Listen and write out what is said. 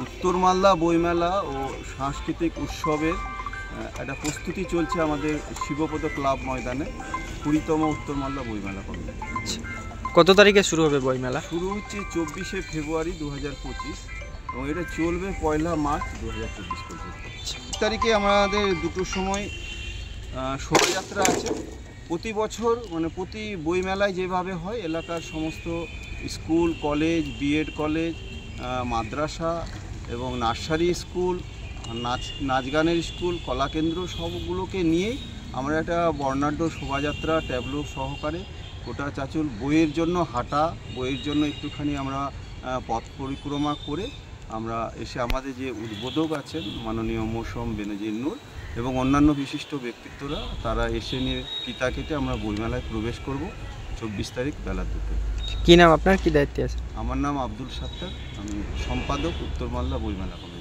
উত্তর মালদা বইমেলা ও সাংস্কৃতিক উৎসবের একটা প্রস্তুতি চলছে আমাদের শিবপদ ক্লাব ময়দানে 20তম উত্তর মালদা বইমেলা করবে। কত তারিখে শুরু হবে বইমেলা? শুরু হচ্ছে 24শে ফেব্রুয়ারি 2025 এবং এটা চলবে 1 মার্চ 2024 পর্যন্ত। তারিখে আমাদের দুটোর সময় শোভাযাত্রা আছে। প্রতি বছর প্রতি বইমেলায় যেভাবে হয় এলাকার সমস্ত স্কুল কলেজ, বিএড কলেজ, মাদ্রাসা এবং নার্সারি স্কুল, নাচ গানের স্কুল, কলাকেন্দ্র সবগুলোকে নিয়েই আমরা একটা বর্ণাঢ্য শোভাযাত্রা ট্যাবলো সহকারে গোটা চাঁচল বইয়ের জন্য হাঁটা, বইয়ের জন্য একটুখানি আমরা পথ পরিক্রমা করে আমরা এসে আমাদের যে উদ্বোধক আছেন মাননীয় মৌসুম বেনজির নূর এবং অন্যান্য বিশিষ্ট ব্যক্তিত্বরা তারা এসে নিয়ে ফিতা কেটে আমরা বইমেলায় প্রবেশ করব 24 তারিখ বেলা 2টোয়। কী নাম আপনার, কী দায়িত্বে আছে? আমার নাম আব্দুল সাত্তার, আমি সম্পাদক উত্তর মালদা বইমেলা কমিটি।